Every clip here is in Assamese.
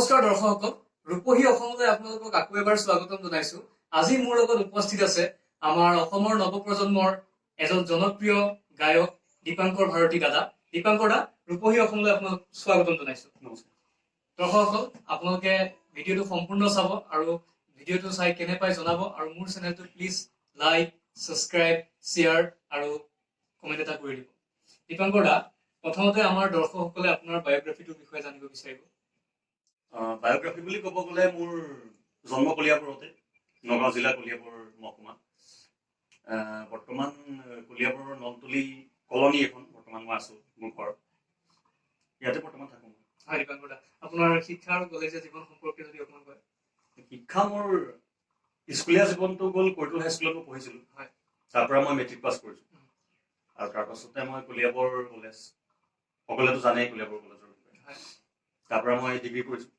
নমস্কাৰ দৰ্শকসকল, ৰূপহী অসমলৈ আপোনালোকক আকৌ এবাৰ স্বাগতম জনাইছো। আজি মোৰ লগত উপস্থিত আছে আমাৰ অসমৰ নৱপ্ৰজন্মৰ এজন জনপ্ৰিয় গায়ক দীপাংকৰ ভাৰতী দাদা। দীপাংকৰ দা, ৰূপহী অসমলৈ আপোনাক স্বাগতম জনাইছো। নমস্কাৰ দৰ্শকসকল, আপোনালোকে ভিডিঅ'টো সম্পূৰ্ণ চাব আৰু ভিডিঅ'টো চাই কেনে পাই জনাব, আৰু মোৰ চেনেলটো প্লিজ লাইক, ছাবস্ক্ৰাইব, শ্বেয়াৰ আৰু কমেণ্ট এটা কৰি দিব। দীপাংকৰ দা, প্ৰথমতে আমাৰ দৰ্শকসকলে আপোনাৰ বায়োগ্ৰাফিটোৰ বিষয়ে জানিব বিচাৰিব। বায়োগ্ৰাফি বুলি ক'ব গ'লে মোৰ জন্ম কলিয়াবৰতে, নগাঁও জিলা কলিয়াবৰ মহকুমা। বৰ্তমান কলিয়াবৰৰ নলতলী কলনী এখন বৰ্তমান মই আছো, মোৰ ঘৰ ইয়াতে বৰ্তমান থাকোঁ। হয় দীপাংকৰ দা, আপোনাৰ শিক্ষা আৰু কলেজীয়া জীৱন সম্পৰ্কে যদি অকণমান কয়। শিক্ষা মোৰ স্কুলীয়া জীৱনটো গ'ল কৈতুল হাইস্কুলত মই পঢ়িছিলোঁ। হয়, তাৰ পৰা মই মেট্ৰিক পাছ কৰিছোঁ আৰু তাৰপাছতে মই কলিয়াবৰ কলেজ, সকলোৱেতো জানেই কলিয়াবৰ কলেজৰ বিষয়ে। তাৰ পৰা মই ডিগ্ৰী কৰিছোঁ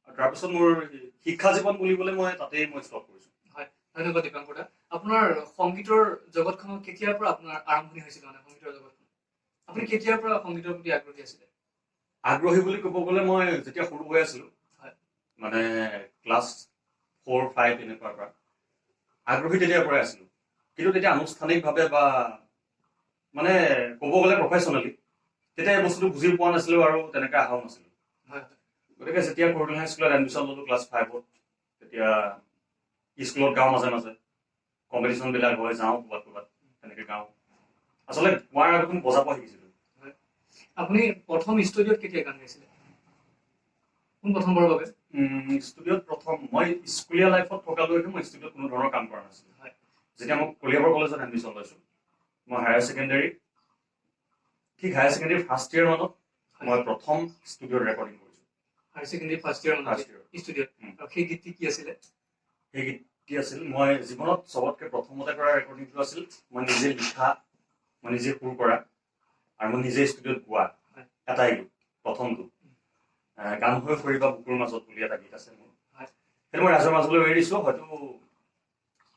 আৰু তাৰপিছত মোৰ শিক্ষা জীৱন বুলিবলৈ মই তাতেই মই ষ্টপ কৰিছোঁ। হয়, ধন্যবাদ দীপাংকৰ দা। আপোনাৰ সংগীতৰ জগতখনত কেতিয়াৰ পৰা আপোনাৰ আৰম্ভণি হৈছিল? মানে সংগীতৰ জগতখন আপুনি কেতিয়াৰ পৰা সংগীতৰ প্ৰতি আগ্ৰহী আছিলে? আগ্ৰহী বুলি ক'ব গ'লে মই যেতিয়া সৰু হৈ আছিলোঁ, মানে ক্লাছ 4-5 এনেকুৱাৰ পৰা আগ্ৰহী তেতিয়াৰ পৰাই আছিলোঁ, কিন্তু তেতিয়া আনুষ্ঠানিকভাৱে বা মানে ক'ব গ'লে প্ৰফেশ্যনেলি তেতিয়া এই বস্তুটো বুজি পোৱা নাছিলোঁ আৰু তেনেকৈ অহাও নাছিলোঁ। গতিকে যেতিয়া কৈতুল হাইস্কুলত এডমিশ্যন ল'লোঁ ক্লাছ 5-ত, তেতিয়া স্কুলত গাওঁ, মাজে মাজে কম্পিটিশ্যনবিলাক হয়, যাওঁ ক'ৰবাত তেনেকৈ গাওঁ। আচলতে মই আগতে বজাব শিকিছিলোঁ। আপুনি প্ৰথম ষ্টুডিঅ'ত কেতিয়া গান গাইছিলে? কোন প্ৰথমবাৰৰ বাবে? ষ্টুডিঅ'ত প্ৰথম মই স্কুলীয়া লাইফত থকালৈকে মই ষ্টুডিঅ'ত কোনো ধৰণৰ কাম কৰা নাছিলোঁ। যেতিয়া মই কলিয়াবৰ কলেজত এডমিশ্যন লৈছোঁ, মই হায়াৰ ছেকেণ্ডেৰী ফাৰ্ষ্ট ইয়েৰ মানত মই প্ৰথম ষ্টুডিঅ'ত ৰেকৰ্ডিং কৰিছোঁ। হায়াৰ ছেকেণ্ডেৰী ফাৰ্ষ্ট ইয়েৰ মানত ষ্টুডিঅ'ত। আৰু সেই গীতটি কি আছিলে? সেই গীতটি আছিল মই জীৱনত চবতকৈ প্ৰথমতে কৰা ৰেকৰ্ডিংটো আছিল মই নিজে লিখা, মই নিজে সুৰ কৰা আৰু মই নিজে ষ্টুডিঅ'ত গোৱা এটাই গীত, প্ৰথমটো গান হৈ সৰিবা বুকুৰ মাজত বুলি এটা গীত আছে মোৰ। সেইটো মই ৰাইজৰ মাজলৈ এৰি দিছোঁ, হয়তো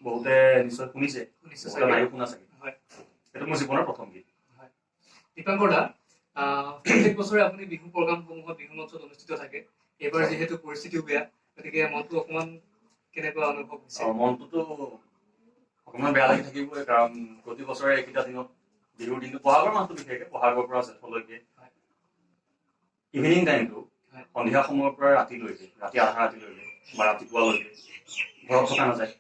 বহুতে নিশ্চয় শুনিছে, নাইও শুনা চাগে। সেইটো মোৰ জীৱনৰ প্ৰথম গীত। দীপাংকৰ দা, প্ৰত্যেক বছৰে আপুনি বিহু প্ৰগ্ৰামসমূহত বিহু মঞ্চত অনুষ্ঠিত থাকে। এইবাৰ যিহেতু পৰিস্থিতিও বেয়া, গতিকে মনটো অকণমান কেনেকুৱা অনুভৱ হৈছে? মনটোতো অকণমান বেয়া লাগি থাকিবই, কাৰণ প্ৰতি বছৰে এইকেইটা দিনত বিহুৰ দিনটো, বহাগৰ মাহটো বিশেষকৈ বহাগৰ পৰা জেঠলৈকে ইভিনিং টাইমটো সন্ধিয়া সময়ৰ পৰা ৰাতিলৈকে, ৰাতি আধা ৰাতিলৈকে বা ৰাতিপুৱালৈকে ঘৰত থকা নাযায়।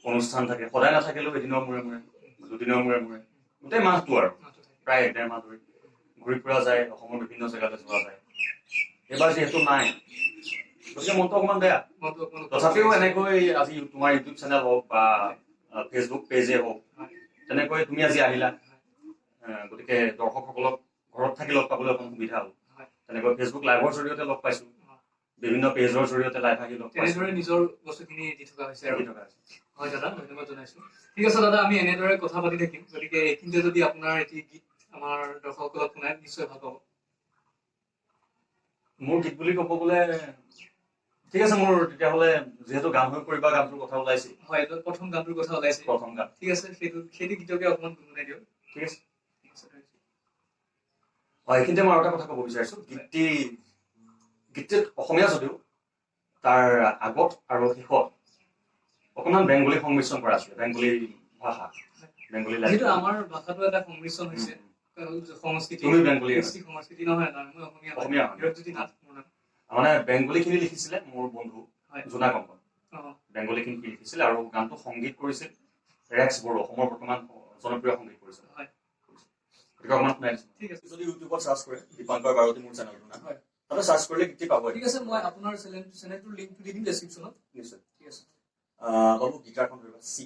অনুষ্ঠান থাকে, সদায় নাথাকিলেও এদিনৰ মূৰে মূৰে, দুদিনৰ মূৰে মূৰে, গোটেই মাহটো আৰু প্ৰায় 1.5 মাহ ধৰি ঘূৰি ফুৰা যায়, অসমৰ বিভিন্ন জেগালৈ যোৱা যায়। এইবাৰ যিহেতু নাই, গতিকে মনটো অকণমান বেয়া। তথাপিও এনেকৈ আজি তোমাৰ ইউটিউব চেনেল হওক বা ফেচবুক পেজে হওক, তেনেকৈ তুমি আজি আহিলা, গতিকে দৰ্শকসকলক ঘৰত থাকি লগ পাবলৈ অকণ সুবিধা হ'ল। তেনেকৈ ফেচবুক লাইভৰ জৰিয়তে লগ পাইছোঁ, বিভিন্ন পেজৰ জৰিয়তে লাইভ আহি লগ পাইছোঁ, তেনেদৰে নিজৰ বস্তুখিনি দি থকা হৈছে আৰু। হয় দাদা, ধন্যবাদ জনাইছোঁ। ঠিক আছে দাদা, আমি এনেদৰে কথা পাতি থাকিম, গতিকে এইখিনিতে যদি আপোনাৰ এটি গীত আমাৰ দৰ্শকসকলক শুনাই নিশ্চয় ভাল পাব। মোৰ গীত বুলি ক'ব গ'লে ঠিক আছে, মোৰ তেতিয়াহ'লে যিহেতু গান হৈ পৰিবা গানটোৰ কথা ওলাইছে, হয় প্ৰথম গানটোৰ কথা ওলাইছে, প্ৰথম গান, ঠিক আছে, সেইটো গীতকে অকণমান গুণগুণাই দিয়ক। ঠিক আছে। হয়, এইখিনিতে মই আৰু এটা কথা ক'ব বিচাৰিছোঁ, গীতটিত অসমীয়া যদিও তাৰ আগত আৰু শেষত অকণমান বেংগলী সংমিশ্ৰণ কৰা আছিলে, বেংগলী ভাষা, বেংগলী যিহেতু আমাৰ ভাষাটো এটা সংমিশ্ৰণ হৈছে সংস্কৃতি, সংস্কৃতি নহয়, অসমীয়া মানে বেংগলীখিনি লিখিছিলে মোৰ বন্ধু জোনা কংকন, বেংগলীখিনি লিখিছিলে আৰু গানটো সংগীত কৰিছিল ৰেক্স বড়ো, অসমৰ বৰ্তমান জনপ্ৰিয় সংগীত কৰিছিল। গতিকে অকণমান শুনাই দিছোঁ। ঠিক আছে, যদি ইউটিউবত চাৰ্চ কৰে দীপাংকৰ ভাৰতী মোৰ চেনেলটো নাম, তাতে চাৰ্চ কৰিলে গীতটি পাব। ঠিক আছে, মই আপোনাৰ চেনেলটোৰ লিংকটো দি দিম ডেছক্ৰিপশ্যনত। নিশ্চয়। ঠিক আছে, বাবু গীটাৰখন ধৰিবা, চি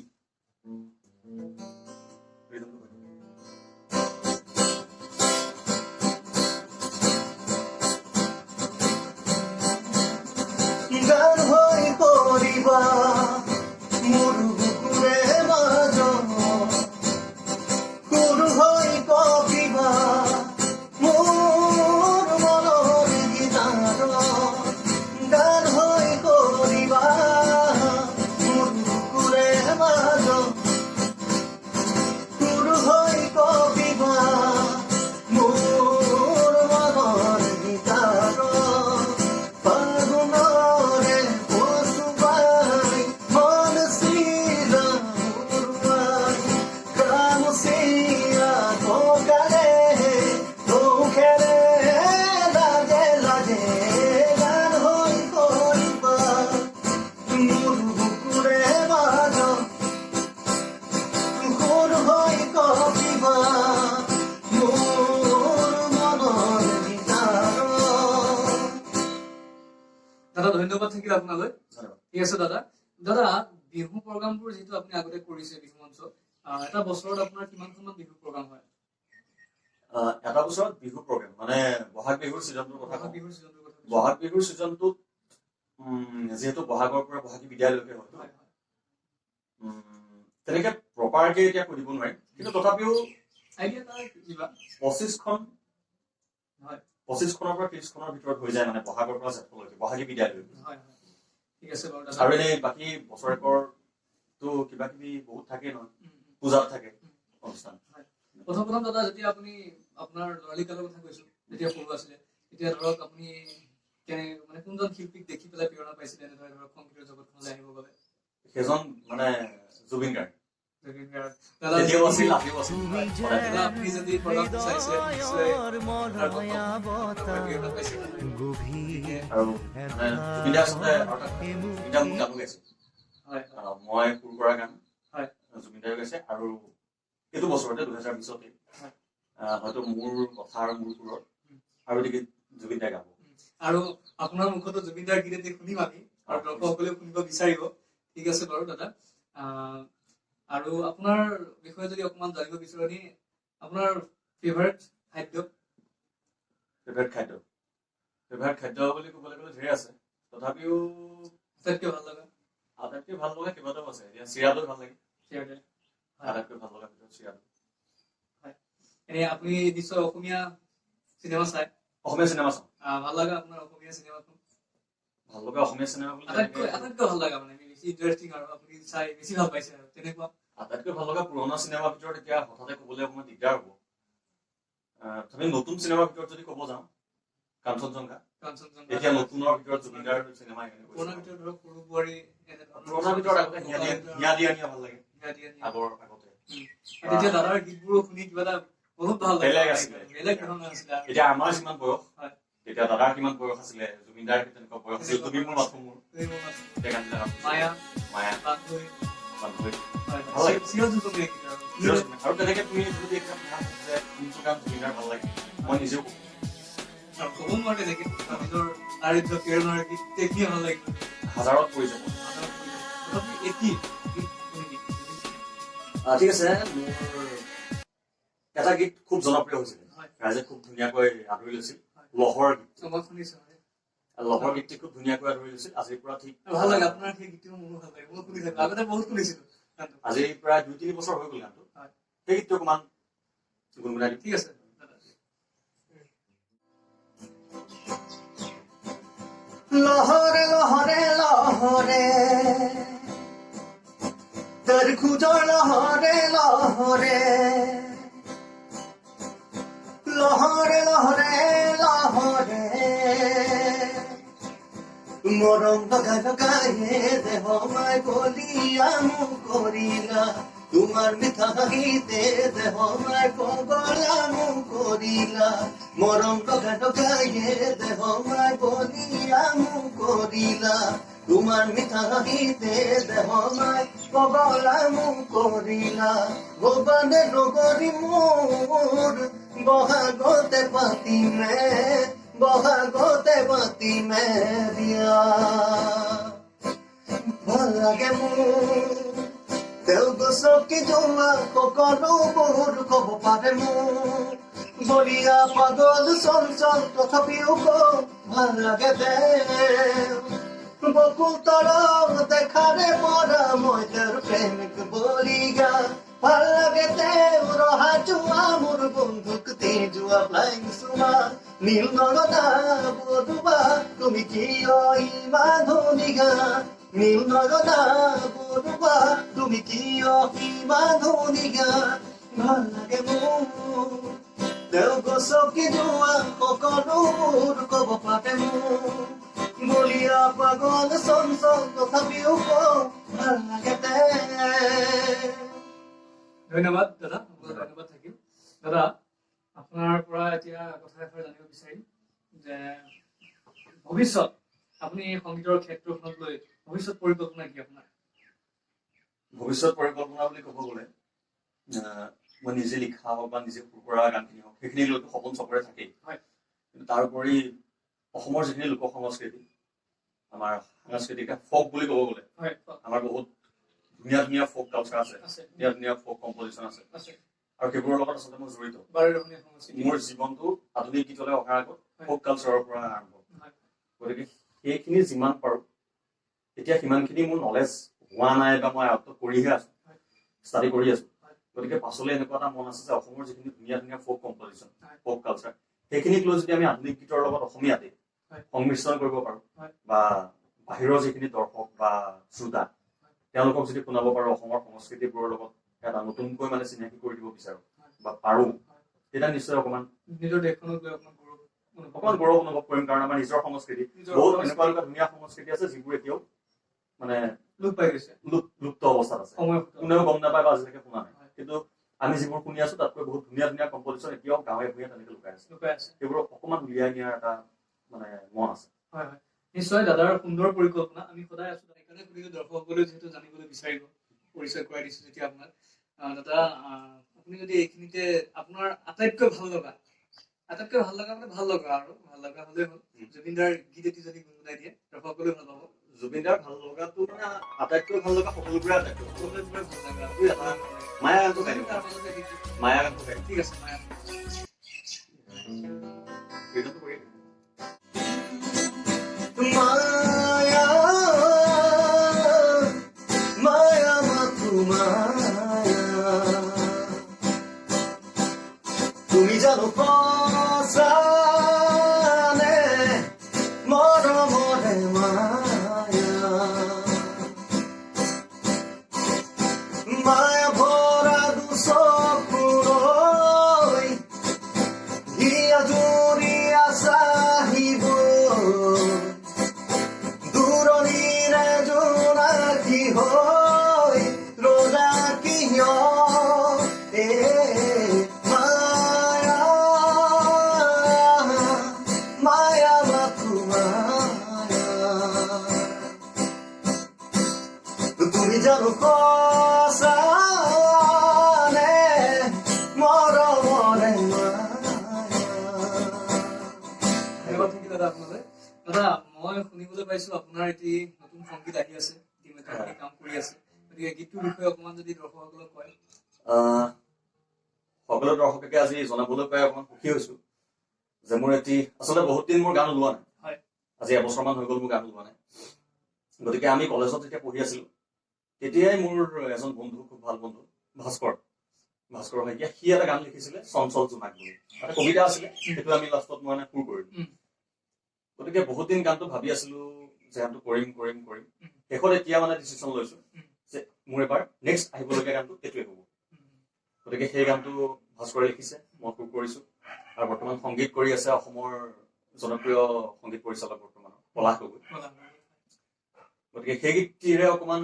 গান হৈ কৰিবা মোৰ বুকুৰে মাজত, সুৰ হৈ কপিবা মোৰ মনৰ গীতাৰত, গান হৈ কৰিবা মোৰ বুকুৰে মাজত, থাকিল আপোনালৈ। ঠিক আছে দাদা। দাদা বিহু প্ৰগ্ৰামবোৰ যিটো আপুনি আগতে কৰিছে বিহু মঞ্চত, এটা বছৰত আপোনাৰ কিমানখনমান বিহু প্ৰগ্ৰাম হয়? এটা বছৰত বিহু প্ৰগ্ৰেম মানে বহাগ বিহুৰ ছিজনটোৰ কথা বহাগ কওঁ। বিহুৰ ছিজনটোৰ কথা কৈছো। বহাগ বিহুৰ ছিজনটোত যিহেতু বহাগৰ পৰা বহাগী বিদায়লৈকে হয়, হয়, হয়। তেনেকে প্ৰপাৰকে এতিয়া কৈ দিব নোৱাৰিম, কিন্তু তথাপিও আইডিয়া এটা কিবা 25খনৰ পৰা 30খনৰ ভিতৰত হৈ যায়, মানে বহাগৰ পৰা জেঠলৈকে বহাগী বিদায়লৈকে। হয়, হয়। ঠিক আছে বাৰু দাদা। আৰু এনেই বাকী বছৰেকৰতো কিবা কিবি বহুত থাকেই নহয়, পূজাত থাকে অনুষ্ঠান। প্ৰথম দাদা যেতিয়া আপুনি আপোনাৰ ল'ৰালি কালৰ কথা কৈছো, যেতিয়া সৰু আছিলে, তেতিয়া ধৰক আপুনি মানে কোনজন শিল্পীক দেখি পেলাই প্ৰেৰণা পাইছিলে এনেদৰে ধৰক সংগীতৰ জগতখনলৈ আহিবৰ বাবে? সেইজন মানে জুবিন গাৰ্গ। দাদা তেতিয়াও আছিল, আজিও আছিল। আপুনি যদি প্ৰগ্ৰামটো চাইছে নিশ্চয় তাৰ গম পাব, প্ৰেৰণা পাইছে। আৰু মানে জুবিন দাই আচলতে জুবিন দাই মোৰ গানো গাইছে। হয়, মই সুৰ কৰা গান হয়, জুবিন দাই গাইছে। আৰু এইটো বছৰতে 2020তে হয়তো মোৰ কথা আৰু মোৰ সুৰত আৰু এটি গীত জুবিন দাই গাব। আৰু আপোনাৰ মুখতো জুবিন দাৰ গীত এটি শুনিম আমি, আৰু দৰ্শকসকলেও শুনিব বিচাৰিব। ঠিক আছে বাৰু দাদা। আৰু আপোনাৰ বিষয়ে যদি অকমান জানিব বিচাৰো, আপোনাৰ ফেভাৰিট খাদ্য? ফেভাৰিট খাদ্য বুলি ক'বলৈ গ'লে ধেৰ আছে, তথাপিও আটাইতকৈ ভাল লগা কেইবাটাও আছে। এতিয়া চিৰাদৈ ভাল লাগে, আটাইতকৈ ভাল লগা ভিতৰত চিৰাদৈ। এনে আপুনি নিশ্চয় অসমীয়া চিনেমা চাই? অসমীয়া চিনেমা চাওঁ। ভাল লগা আপোনাৰ অসমীয়া চিনেমাখন? ভাল লগা অসমীয়া চিনেমা বুলি আটাইতকৈ ভাল লগা মানে বেছি ইণ্টাৰেষ্টিং আৰু আপুনি চাই বেছি ভাল পাইছে আৰু তেনেকুৱা? আটাইতকৈ ভাল লগা পুৰণা চিনেমাৰ ভিতৰত এতিয়া হঠাতে ক'বলৈ অকণমান দিগদাৰ হ'ব। তথাপি নতুন চিনেমাৰ ভিতৰত যদি ক'ব যাওঁ, কাঞ্চনজংঘা। এতিয়া নতুনৰ ভিতৰত জুবিন দাৰ চিনেমা। পুৰণাৰ ভিতৰত ধৰক সৰু বোৱাৰী, পুৰণাৰ ভিতৰত আগতে হিয়া দিয়া ভাল লাগে। আগতে তেতিয়া দাদাৰ গীতবোৰো শুনি কিবা এটা বহুত ভাল লাগে, বেলেগ ধৰণৰ আছিলে। এতিয়া আমাৰ যিমান বয়স, তেতিয়া দাদাৰ কিমান বয়স আছিলে, জুবিন দাৰ তেনেকুৱা বয়স আছিল। তুমি মোৰ মাথো মোৰ মায়া আৰু তেনেকে তুমি যদি কোনটো গান জুবিন দাৰ ভাল লাগে, মই নিজেও ক'ব নোৱাৰো তেনেকে নিজৰ আৰাধ্য প্ৰেৰণৰ গীত দেখিয়ে ভাল লাগে, হাজাৰত পৰি যাব। ঠিক আছে, মোৰ এটা গীত খুব জনপ্ৰিয় হৈছিলে, ৰাইজে খুব ধুনীয়াকৈ আদৰি লৈছিল, লহৰ গীত। লহৰ গীতটি খুব ধুনীয়াকৈ আদৰি লৈছিল। আজিৰ পৰা ঠিক ভাল লাগে আপোনাৰ সেই গীতটো, মোৰো ভাল লাগে, মই শুনি থাকো, আগতে বহুত শুনিছিলো। আজি প্ৰায় 2-3 বছৰ হৈ গ'ল গানটো। সেই গীতটো অকমান গুণগুণাই দিম। ঠিক আছে। লহৰে লহৰে লহৰে তোৰ খোজৰ লহৰে লহৰে লহৰে লহৰে লহৰে মৰম লগাই লগাইয়ে দেহ মাই কলিয়া মোক কৰিলা, তোমাৰ মিঠা হাঁহিতে দেহ মাই পগলা মোক কৰিলা, মৰম লগাই লগাইয়ে দেহ মাই কলিয়া মোক কৰিলা, তোমাৰ মিঠা হাঁহিতে দেহ মাই পগলা মোক কৰিলা, ভবানে নগৰী মোৰ বহাগতে পাতিমে বিয়া, ভাল লাগে মোৰ তেল গছকি যোৱা সকলোবোৰ ক'ব পাৰে মোৰ, বলিয়া পাগল চঞ্চল তথাপিও ভাল লাগে বকুল তৰং দেখাৰে পৰা মই তেওঁৰ প্ৰেমিক বলিয়া, ভাল লাগে ৰহা যোৱা মোৰ বন্ধুক যোৱা ফ্লাইং চুমা, নীল নগদা বধুবা তুমি কিয় ইমান ধনিগা, নীল নগদা বধুবা তুমি কিয় ইমান ধনিগা, ভাল লাগে মোৰ তেওঁ গছকি যোৱা সকলোবোৰ ক'ব পাৰে মোৰ, বলিয়া পাগল চঞ্চল তথাপিও ভাল লাগে। ধন্যবাদ দাদা, ধন্যবাদ থাকিল। দাদা আপোনাৰ পৰা এতিয়া কথা এষাৰ জানিব বিচাৰিম যে ভৱিষ্যত আপুনি সংগীতৰ ক্ষেত্ৰখনক লৈ ভৱিষ্যত পৰিকল্পনা কি আপোনাৰ? ভৱিষ্যত পৰিকল্পনা বুলি ক'ব গ'লে মই নিজে লিখা হওক বা নিজে সুৰ কৰা গানখিনি হওক, সেইখিনি লৈতো সপোন চবৰে থাকেই। কিন্তু তাৰ উপৰি অসমৰ যিখিনি লোক সংস্কৃতি, আমাৰ সাংস্কৃতিক ফক বুলি ক'ব গ'লে হয় আমাৰ বহুত ধুনীয়া ধুনীয়া ফক কালচাৰ আছে, আছে ধুনীয়া ধুনীয়া ফক কম্পজিশ্যন আছে, আছে আৰু সেইবোৰৰ লগত আচলতে মই জড়িত। বাৰেৰহণীয়া সংস্কৃতি মোৰ জীৱনটো আধুনিক গীতলৈ অহাৰ আগত হয়। ফক কালচাৰৰ পৰা আৰম্ভ। হয়। গতিকে সেইখিনি যিমান পাৰোঁ এতিয়া সিমানখিনি মোৰ নলেজ হোৱা নাই বা মই আয়ত্ত কৰিহে আছোঁ, হয়। ষ্টাডি কৰি আছোঁ। হয়। গতিকে পাছলৈ এনেকুৱা এটা মন আছে যে অসমৰ যিখিনি ধুনীয়া ধুনীয়া ফক কম্পজিশ্যন, হয়। ফক কালচাৰ, সেইখিনিক লৈ যদি আমি আধুনিক গীতৰ লগত অসমীয়াতে হয়। সংমিশ্ৰণ কৰিব পাৰোঁ হয়। বা বাহিৰৰ যিখিনি দৰ্শক বা শ্ৰোতা তেওঁলোকক যদি শুনাব পাৰোঁ অসমৰ সংস্কৃতিবোৰৰ লগত এটা নতুনকৈ মানে চিনাকি কৰি দিব বিচাৰোঁ বা পাৰোঁ, তেতিয়া নিশ্চয় অকণমান নিজৰ দেশখনক লৈ অকণমান গৌৰৱ অনুভৱ কৰিম। কাৰণ আমাৰ নিজৰ সংস্কৃতি বহুত এনেকুৱা এনেকুৱা ধুনীয়া সংস্কৃতি আছে যিবোৰ এতিয়াও মানে লোপ পাই গৈছে, লুপ্ত অৱস্থাত আছে, সময় কোনেও গম নাপায় বা আজিলৈকে শুনা নাই। কিন্তু আমি যিবোৰ শুনি আছো তাতকৈ বহুত ধুনীয়া ধুনীয়া কম্পজিশ্যন এতিয়াও গাঁৱে ভূঞে তেনেকে লুকাই আছে। সেইবোৰ অকণমান উলিয়াই নিয়াৰ এটা মানে মন আছে। হয় হয় নিশ্চয় দাদাৰ সুন্দৰ পৰিকল্পনা। আমি সদায় আছো সেইকাৰণে সুধিলো দৰ্শকসকলেও যিহেতু জানিবলৈ বিচাৰিব, পৰিচয় কৰাই দিছো যেতিয়া আপোনাক। দাদা আপুনি যদি এইখিনিতে আপোনাৰ আটাইতকৈ ভাল লগা মানে ভাল লগা আৰু ভাল লগা হ'লেই হ'ল জুবিনদাৰ গীত এটি যদি গুণগুণাই দিয়ে দৰ্শকসকলেও ভাল পাব। জুবিনদাৰ ভাল লগাটো মানে আটাইতকৈ ভাল লগা সকলোবোৰে আটাইতকৈ ভাল লগা মায়া গানটো গাই দিওঁ। তাৰ মাজতে গীত মায়া গানটো গাই দিওঁ। ঠিক আছে মায়া কীৰ্তনটো কৰি দিওঁ। মায়া মায়া মাথো মায়া তুমি জানো সঁচানে মৰমৰে মায়া মায়া ভৰা দুচকুলৈ হিয়া জুৰিয়া চাহিব দূৰণিৰে জোনাকী হৈ ৰজা কিয় এ মায়া মায়া মাথো মায়া তুমি জানো সঁচানে মৰমৰে ধন্যবাদ থাকিল দাদা আপোনালৈ। দাদা মই শুনিবলৈ পাইছো আপোনাৰ এটি নতুন সংগীত আহি আছে, ইতিমধ্যে আপুনি কাম কৰি আছে, গতিকে গীতটোৰ বিষয়ে অকণমান যদি দৰ্শকসকলক কয়। সকলো দৰ্শকে আজি জনাবলৈ পাই অকণমান সুখী হৈছো যে মোৰ এটি আচলতে বহুত দিন মোৰ গান ওলোৱা নাই। হয়। আজি এবছৰমান হৈ গ'ল মোৰ গান ওলোৱা নাই। গতিকে আমি কলেজত যেতিয়া পঢ়ি আছিলো তেতিয়াই মোৰ এজন বন্ধু, খুব ভাল বন্ধু ভাস্কৰ শইকীয়া, সি এটা গান লিখিছিলে চঞ্চল জোনাক বুলি, এটা কবিতা আছিলে, সেইটো আমি লাষ্টত মানে সুৰ কৰিলো। গতিকে বহুত দিন গানটো ভাবি আছিলো যে গানটো কৰিম কৰিম কৰিম, শেষত এতিয়া মানে ডিচিশ্যন লৈছো যে মোৰ এবাৰ নেক্সট আহিবলগীয়া গানটো সেইটোৱে হ'ব। গতিকে সেই গানটো ভাস্কৰে লিখিছে, মই সুৰ কৰিছো, আৰু বৰ্তমান সংগীত কৰি আছে অসমৰ জনপ্ৰিয় সংগীত পৰিচালক বৰ্তমানৰ পলাশ গগৈ। গতিকে সেই গীতটিৰে অকণমান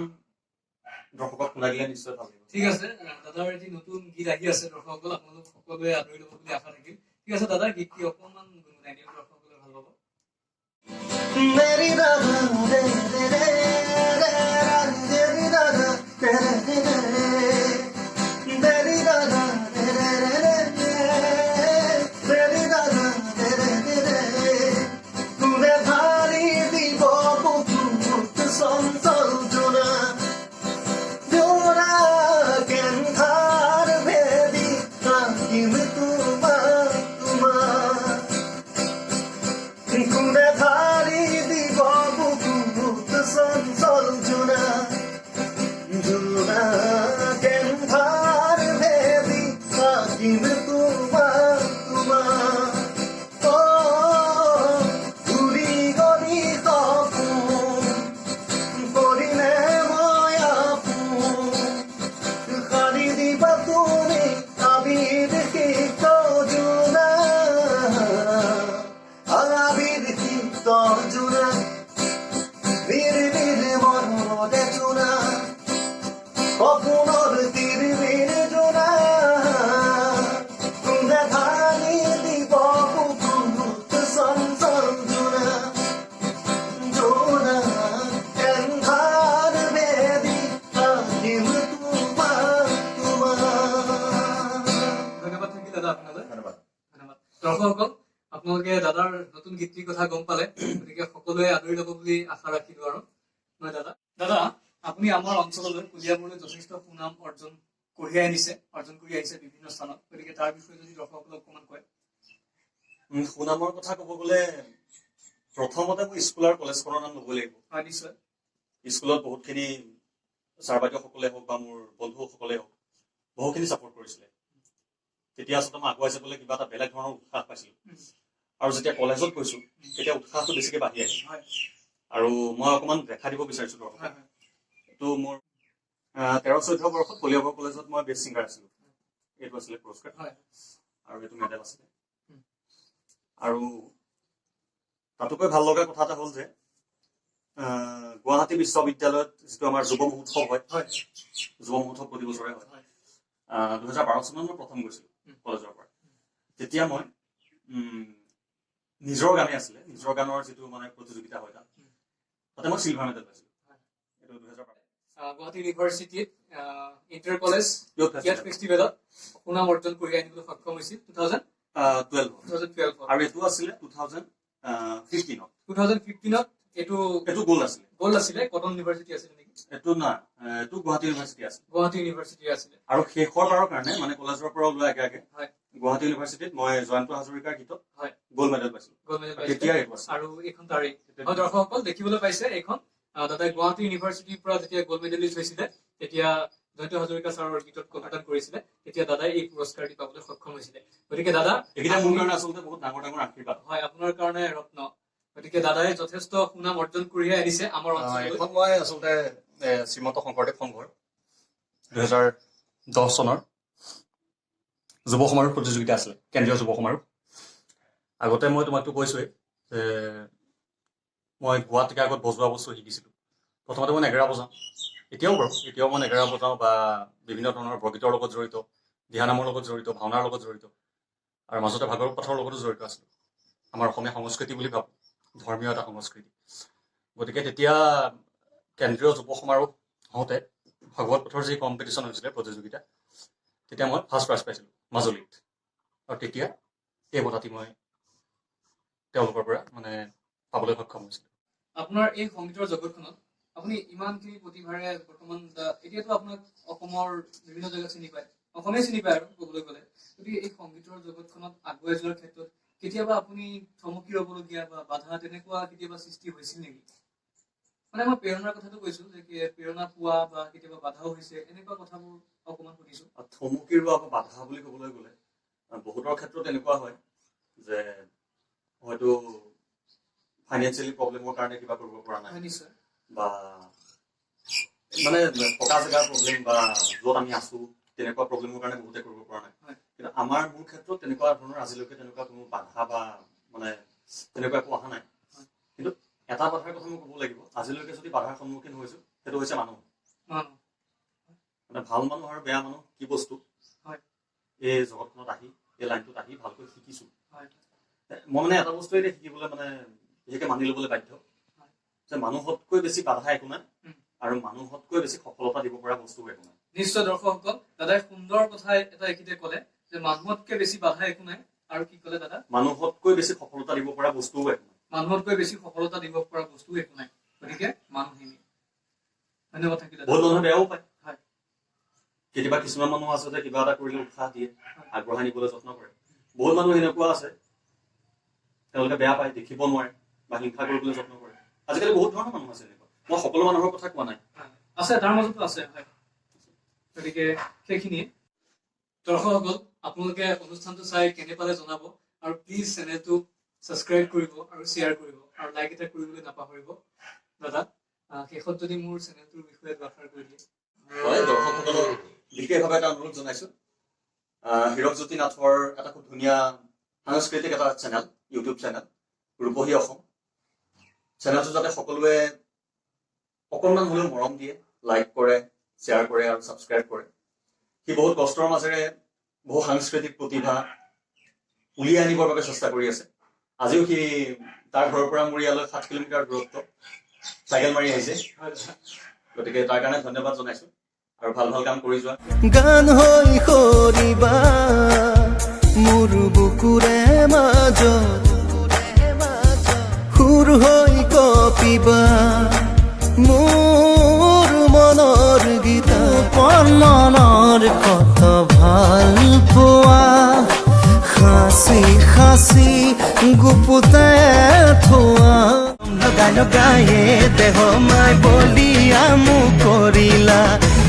দৰ্শকক শুনাই দিলে নিশ্চয় ভাল লাগিব। ঠিক আছে, দাদাৰ এটি নতুন গীত আহি আছে, দৰ্শকসকল আপোনালোক সকলোৱে আদৰি ল'ব বুলি আশা থাকিল। ঠিক আছে দাদা, গীতটি অকণমান গুণগুণাই দিয়ক, দৰ্শকসকলে ভাল পাব। मेरी राधा रे रे रे रे मेरी राधा रे रे रे मेरी राधा रे रे रे मेरी राधा रे रे रे तूने भारी दीप बुक संसल जोना जोना केंधार भेदी ताकिम तुमा तूने भारी दीप बुक संसल जोना जोना केंधार भेदी ताकिम तुमा ओ उड़ी गली कापूं করিলে মায়াপু খালি দিবা তুমি আবির কি তজুনা আবির কি তজুনা বীর বীর মরদে চুনা অপুনর তীর বীর জোনা তুমি ধানি দিব বুকুত সঞ্চল জোনা জোনা কেন্ধার বেদি তাহিম তুমা তুমা ধন্যবাদ থাকিল দাদা আপোনালৈ। ধন্যবাদ। ধন্যবাদ দৰ্শকসকল, আপোনালোকে দাদাৰ নতুন গীতটিৰ কথা গম পালে, গতিকে সকলোৱে আদৰি ল'ব বুলি আশা ৰাখিলো আৰু নহয় দাদা। দাদা, আপুনি আমাৰ অঞ্চললৈ কলিয়াবৰলৈ যথেষ্ট সুনাম অৰ্জন কৰি আহিছে বিভিন্ন স্থানত, গতিকে তাৰ বিষয়ে যদি দৰ্শকসকলক অকণমান কয়। সুনামৰ কথা ক'ব গ'লে প্ৰথমতে মই স্কুল আৰু কলেজখনৰ নাম ল'ব লাগিব। হয়, নিশ্চয়। স্কুলত বহুতখিনি ছাৰ বাইদেউসকলে হওক বা মোৰ বন্ধুসকলে হওক বহুখিনি ছাপোৰ্ট কৰিছিলে। তেতিয়া আচলতে মই আগুৱাই যাবলৈ কিবা এটা বেলেগ ধৰণৰ উৎসাহ পাইছিলোঁ। আৰু যেতিয়া কলেজত গৈছোঁ তেতিয়া উৎসাহটো বেছিকৈ বাঢ়ি আহিছে। আৰু মই অকণমান দেখা দিব বিচাৰিছোঁ দৰ্শকক। এইটো মোৰ 13-14 বৰ্ষত কলিয়াবৰ কলেজত মই বেষ্ট ছিংগাৰ আছিলোঁ। এইটো আছিলে পুৰস্কাৰ আৰু এইটো মেডেল আছিলে। আৰু তাতোকৈ ভাল লগা কথা এটা হ'ল যে গুৱাহাটী বিশ্ববিদ্যালয়ত যিটো আমাৰ যুৱ মহোৎসৱ হয়, যুৱ মহোৎসৱ প্ৰতি বছৰে হয়, 2012 চনত মই প্ৰথম গৈছিলোঁ কলেজৰ পৰা। তেতিয়া মই নিজৰ গানেই আছিলে, নিজৰ গানৰ যিটো মানে প্ৰতিযোগিতা হয় তাতে মই চিলভাৰ মেডেল পাইছিলোঁ। এইটো 2012 গুৱাহাটী ইউনিভাৰ্চিটিত ইণ্টাৰ কলেজ ইয়াত ফেষ্টিভেলত সুনাম অৰ্জন কৰি আনিবলৈ সক্ষম হৈছিল 2012 আৰু এইটো আছিলে 2015ত। 2015ত এইটো গ'ল্ড আছিলে। কটন ইউনিভাৰ্চিটি আছিল নেকি? এইটো গুৱাহাটী ইউনিভাৰ্চিটি আছিল। গুৱাহাটী ইউনিভাৰ্চিটি আছিলে। আৰু শেষৰ বাৰৰ কাৰণে মানে কলেজৰ পৰা ওলোৱা আগে গুৱাহাটী ইউনিভাৰ্চিটিত মই জয়ন্ত হাজৰিকাৰ গীতত গ'ল্ড মেডেল পাইছিলোঁ। আৰু এইখন তাৰেই দৰ্শকসকল দেখিবলৈ পাইছে। এইখন দাদাই গুৱাহাটী ইউনিভাৰ্চিটিৰ পৰা যেতিয়া গ'ল্ড মেডেলিষ্ট হৈছিলে, তেতিয়া জয়ন্ত হাজৰিকা ছাৰৰ গীতত কণ্ঠদান কৰিছিলে, তেতিয়া দাদাই এই পুৰস্কাৰটি পাবলৈ সক্ষম হৈছিলে। গতিকে দাদা, এইকেইটা মোৰ কাৰণে আচলতে বহুত ডাঙৰ ডাঙৰ আশীৰ্বাদ। হয়, আপোনাৰ কাৰণে ৰত্ন। গতিকে দাদাই যথেষ্ট সুনাম অৰ্জন কৰিহে আহিছে আমাৰ অঞ্চললৈ। এইখন মই আচলতে শ্ৰীমন্ত শংকৰদেৱ সংঘৰ 2010 চনৰ যুৱ সমাৰোহ প্ৰতিযোগিতা আছিলে, কেন্দ্ৰীয় যুৱ সমাৰোহ। আগতে মই তোমাকতো কৈছোৱেই যে মই গোৱাতকৈ আগত বজোৱা বস্তু শিকিছিলোঁ। প্ৰথমতে মই নেগেৰা বজাওঁ, এতিয়াও মই নেগেৰা বজাওঁ বা বিভিন্ন ধৰণৰ বৰগীতৰ লগত জড়িত, দিহানামৰ লগত জড়িত, ভাওনাৰ লগত জড়িত, আৰু মাজতে ভাগৱত পাঠৰ লগতো জড়িত আছিলোঁ। আমাৰ অসমীয়া সংস্কৃতি বুলি ভাবোঁ, ধৰ্মীয় এটা সংস্কৃতি। গতিকে তেতিয়া কেন্দ্ৰীয় যুৱ সমাৰোহ হওঁতে ভাগৱত পাঠৰ যি কম্পিটিশ্যন হৈছিলে, প্ৰতিযোগিতা, তেতিয়া মই ফাৰ্ষ্ট প্ৰাইজ পাইছিলোঁ মাজুলীত। আৰু তেতিয়া এই বঁটাটি মই তেওঁলোকৰ পৰা মানে পাবলৈ সক্ষম হৈছিলোঁ। আপোনাৰ এই সংগীতৰ জগতখনত আপুনি ইমানখিনি প্ৰতিভাৰে বৰ্তমান এতিয়াতো আপোনাক অসমৰ বিভিন্ন জেগাত চিনি পায়, অসমে চিনি পায় আৰু ক'বলৈ গ'লে। গতিকে এই সংগীতৰ জগতখনত আগুৱাই যোৱাৰ ক্ষেত্ৰত কেতিয়াবা আপুনি থমকি ৰ'বলগীয়া বা বাধা তেনেকুৱা কেতিয়াবা সৃষ্টি হৈছিল নেকি? মানে মই প্ৰেৰণাৰ কথাটো কৈছোঁ যে প্ৰেৰণা পোৱা বা কেতিয়াবা বাধাও হৈছে, এনেকুৱা কথাবোৰ অকণমান সুধিছোঁ। থমকি ৰোৱা বা বাধা বুলি ক'বলৈ গ'লে বহুতৰ ক্ষেত্ৰত এনেকুৱা হয় যে হয়তো ফাইনেন্সিয়েলি প্ৰব্লেমৰ কাৰণে কিবা কৰিব পৰা নাই, নিশ্চয়, বা মানে থকা জেগাৰ প্ৰব্লেম বা য'ত আমি আছোঁ তেনেকুৱা প্ৰব্লেমৰ কাৰণে বহুতে কৰিব পৰা নাই। কিন্তু মোৰ ক্ষেত্ৰত তেনেকুৱা ধৰণৰ আজিলৈকে তেনেকুৱা কোনো বাধা বা মানে তেনেকুৱা একো অহা নাই। কিন্তু এটা বাধাৰ কথা মই ক'ব লাগিব, আজিলৈকে যদি বাধাৰ সন্মুখীন হৈছোঁ সেইটো হৈছে মানুহ। মানে ভাল মানুহ আৰু বেয়া মানুহ কি বস্তু এই জগতখনত আহি এই লাইনটোত আহি ভালকৈ শিকিছোঁ। মই মানে এটা বস্তুৱে এতিয়া শিকিবলৈ মানে বিশেষকৈ মানি ল'বলৈ বাধ্য যে মানুহতকৈ বেছি বাধা একো নাই আৰু মানুহতকৈ বেছি সফলতা দিব পৰা বস্তু একো নাই। নিশ্চয় দৰ্শকসকল, দাদাই সুন্দৰ কথা এটা এইখিনিতে ক'লে যে মানুহতকৈ বেছি বাধা একো নাই। আৰু কি ক'লে দাদা? মানুহতকৈ বেছি সফলতা দিব পৰা বস্তুও একো নাই। মানুহতকৈ বেছি সফলতা দিব পৰা বস্তুও একো নাই। গতিকে মানুহখিনি ধন্যবাদ থাকিলে। বহুত মানুহে বেয়াও পায়। কেতিয়াবা কিছুমান মানুহ আছে যে কিবা এটা কৰিলে উৎসাহ দিয়ে, আগবঢ়াই নিবলৈ যত্ন কৰে। বহুত মানুহ এনেকুৱা আছে তেওঁলোকে বেয়া পায়, দেখিব নোৱাৰে বা হিংসা কৰিবলৈ যত্ন কৰে। আজিকালি বহুত ধৰণৰ মানুহ আছে এনেকুৱা। মই সকলো মানুহৰ কথা কোৱা নাই, আছে, তাৰ মাজতো আছে। গতিকে সেইখিনিয়ে দৰ্শকসকল, আপোনালোকে অনুষ্ঠানটো চাই কেনে পালে জনাব, আৰু প্লিজ চেনেলটো ছাবস্ক্ৰাইব কৰিব আৰু শ্বেয়াৰ কৰিব আৰু লাইক এটা কৰিবলৈ নাপাহৰিব। দাদা, শেষত যদি মোৰ চেনেলটোৰ বিষয়ে দুআষাৰ কৈ দিয়ে। হয়, দৰ্শকসকলক বিশেষভাৱে এটা অনুৰোধ জনাইছোঁ। হীৰকজ্যোতি নাথৰ এটা খুব ধুনীয়া সাংস্কৃতিক এটা চেনেল, ইউটিউব চেনেল, ৰূপহী অসম। চেনেলটো যাতে সকলোৱে অকণমান হ'লেও মৰম দিয়ে, লাইক কৰে, শ্বেয়াৰ কৰে আৰু ছাবস্ক্ৰাইব কৰে। সি বহুত কষ্টৰ মাজেৰে বহু সাংস্কৃতিক প্ৰতিভা উলিয়াই আনিবৰ বাবে চেষ্টা কৰি আছে। আজিও সি তাৰ ঘৰৰ পৰা মোৰ ইয়ালৈ 7 কিলোমিটাৰ দূৰত্ব চাইকেল মাৰি আহিছে। গতিকে তাৰ কাৰণে ধন্যবাদ জনাইছোঁ আৰু ভাল ভাল কাম কৰি যোৱা। গান হৈ সৰিবা মোৰ বুকুৰে মাজত সুৰ হৈ কপিবা মোৰ মনৰ গীত মনৰ কত ভাল পোৱা সাঁচি সাঁচি গুপুতে থোৱা লগাই লগায়ে দেহ মাই বলিয়া মোক কৰিলা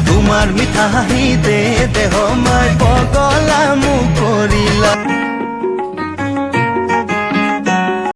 তোমাৰ মিঠা হাঁহিতে দেহ মাই পগলা মোক কৰিলা